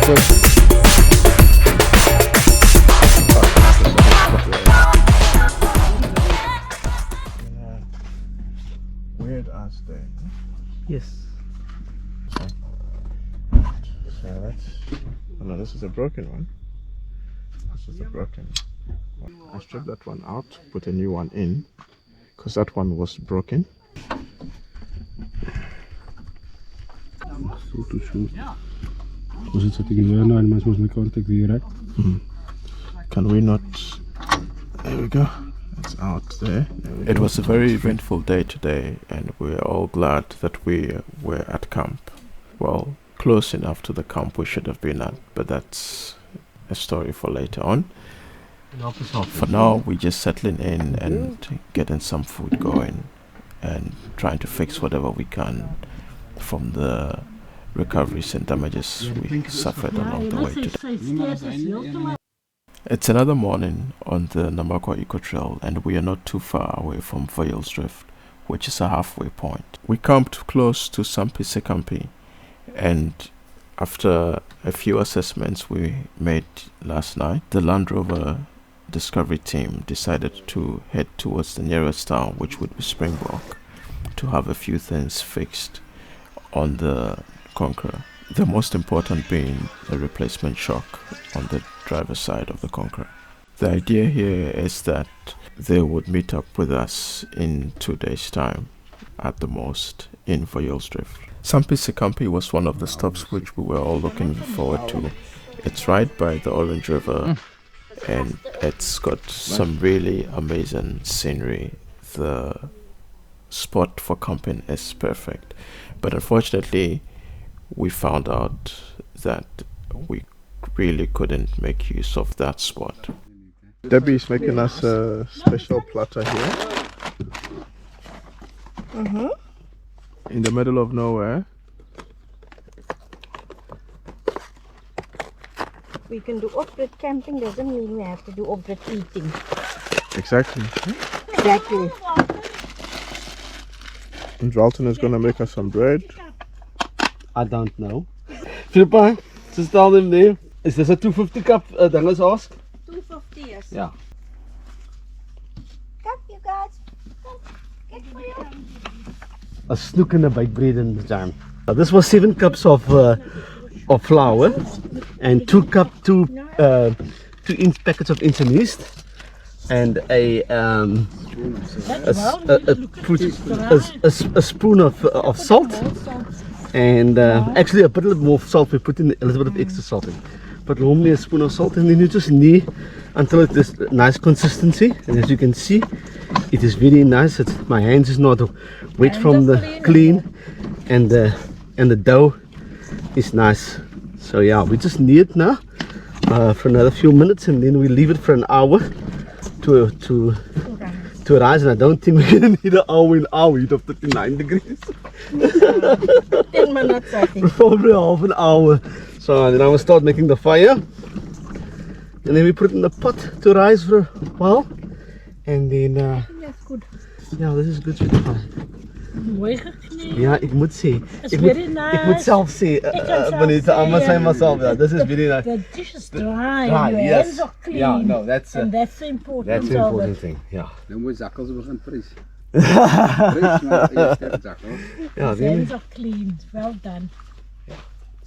Weird ass thing. Yes. So that's. Oh no, this is a broken one. This is a broken one. I stripped that one out, put a new one in, because that one was broken. Can we not? There we go. It's out there. It was a very eventful day today, and we're all glad that we were at camp. Well, close enough to the camp we should have been at, but that's a story for later on. For now, we're just settling in and getting some food going and trying to fix whatever we can from the recoveries and damages we suffered along the way today. It's another morning on the Namakwa Eco Trail, and we are not too far away from Vioolsdrif, which is a halfway point. We camped close to Sampies, Kampie, and after a few assessments we made last night, the Land Rover Discovery team decided to head towards the nearest town, which would be Springbok, to have a few things fixed on the Conqueror. The most important being a replacement shock on the driver's side of the Conqueror. The idea here is that they would meet up with us in 2 days' time at the most in Vioolsdrif. Sampies Kampie was one of the stops which we were all looking forward to. It's right by the Orange River, and it's got some really amazing scenery. The spot for camping is perfect, but unfortunately we found out that we really couldn't make use of that spot. Debbie is making us a special platter here. In the middle of nowhere. We can do off-grid camping, doesn't mean we have to do off-grid eating. Exactly. Exactly. And Ralton is going to make us some bread. I don't know. Philippa, just tell them there. Is this a 250 cup? Let's ask. 250, yes. Yeah. Come, you guys. Come, get for you. A snoek and a bite bread in the jam. This was 7 cups of flour and 2 inch packets of instant yeast and a spoon of salt, and actually a bit more salt. We put in a little bit of extra salt in, but normally a spoon of salt, and then you just knead until it is nice consistency. And as you can see, it is very nice. My hands is not wet from the clean, and the dough is nice. So yeah, we just knead now for another few minutes, and then we leave it for an hour to rise. And I don't think we're gonna need an hour in our heat of 39 degrees. 10 minutes, I think. Probably half an hour. So then I will start making the fire, and then we put it in the pot to rise for a while, and then That's good. ja, this is good. Mooi geknipt. Ja, ik moet sê, It's very nice. ik moet self sê, wanneer I must say myself, yeah, this is very nice. The dish is dry, Dry, and your yes. hands are clean. Yeah, no, that's and that's the important that's the of important it. thing. Yeah. Dan moet zakkels begin fris. Fris, maar eerst even zakkels. Yeah, His then hands are clean. Well done.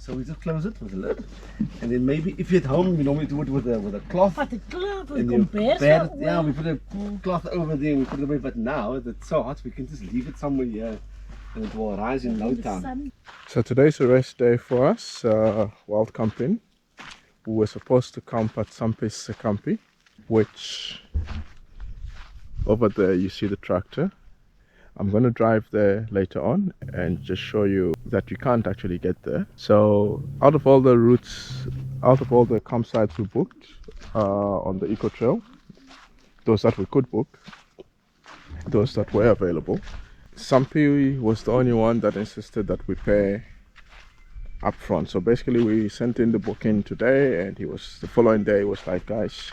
so we just close it with a lid, and then maybe if you're at home, we normally do it with a cloth. But the club will And you compare bear so it, yeah, well. we put a cloth over there, we put it away, but now it's so hot, we can just leave it somewhere here and it will rise in no The time. sun. So today's a rest day for us, while camping. We were supposed to camp at Sampies Kampie, which over there you see the tractor. I'm going to drive there later on and just show you that you can't actually get there. So out of all the routes, out of all the campsites we booked on the Eco Trail, those that we could book, those that were available, Sampie was the only one that insisted that we pay up front. So basically we sent in the booking today, and the following day was like, guys,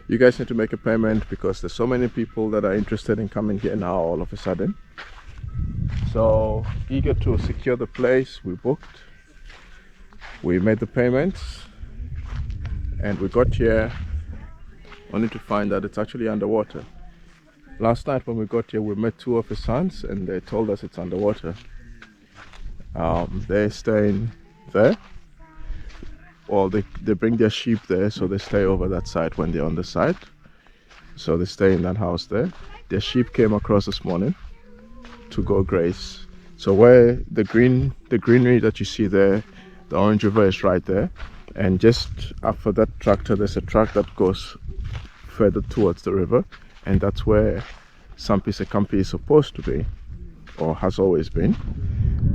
you guys need to make a payment because there's so many people that are interested in coming here now all of a sudden. So eager to secure the place, we booked, we made the payments, and we got here only to find that it's actually underwater. Last night when we got here, we met two of his sons and they told us it's underwater. They're staying there. Well, they bring their sheep there, so they stay over that side when they're on the side. So they stay in that house there. Their sheep came across this morning to go graze. So where the greenery that you see there, the Orange River is right there. And just after that tractor, there's a track that goes further towards the river. And that's where Sampies and Kampie is supposed to be, or has always been.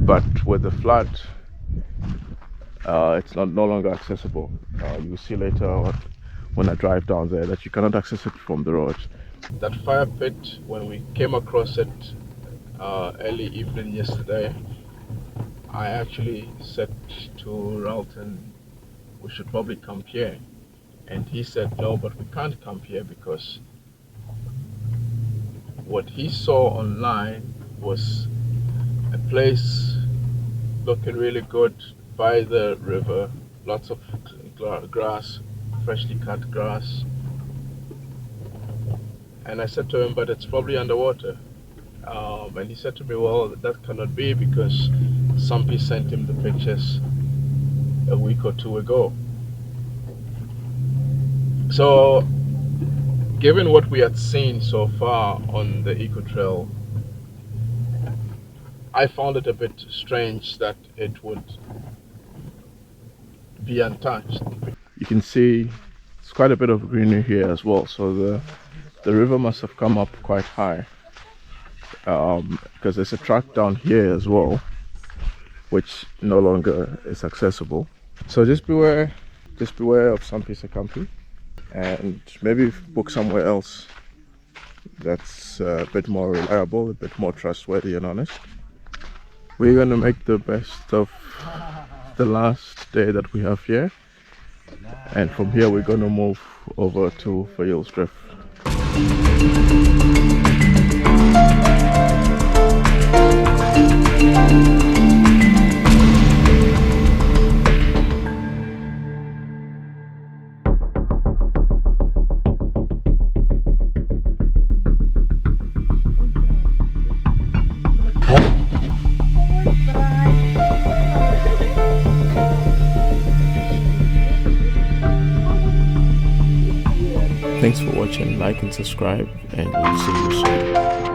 But with the flood, it's no longer accessible. You'll see later on when I drive down there that you cannot access it from the road. That fire pit, when we came across it early evening yesterday, I actually said to Ralton, we should probably camp here. And he said, no, but we can't camp here because what he saw online was a place looking really good by the river, lots of grass, freshly cut grass. And I said to him, but it's probably underwater. And he said to me, well, that cannot be because Sampie sent him the pictures a week or two ago. So given what we had seen so far on the eco trail, I found it a bit strange that it would be untouched. You can see it's quite a bit of greenery here as well, so the river must have come up quite high, because there's a track down here as well which no longer is accessible. So just beware of Sampies and Kampie, and maybe book somewhere else that's a bit more reliable, a bit more trustworthy and honest. We're gonna make the best of the last day that we have here, and from here we're gonna move over to Vioolsdrif. Thanks for watching, like and subscribe, and we'll see you soon.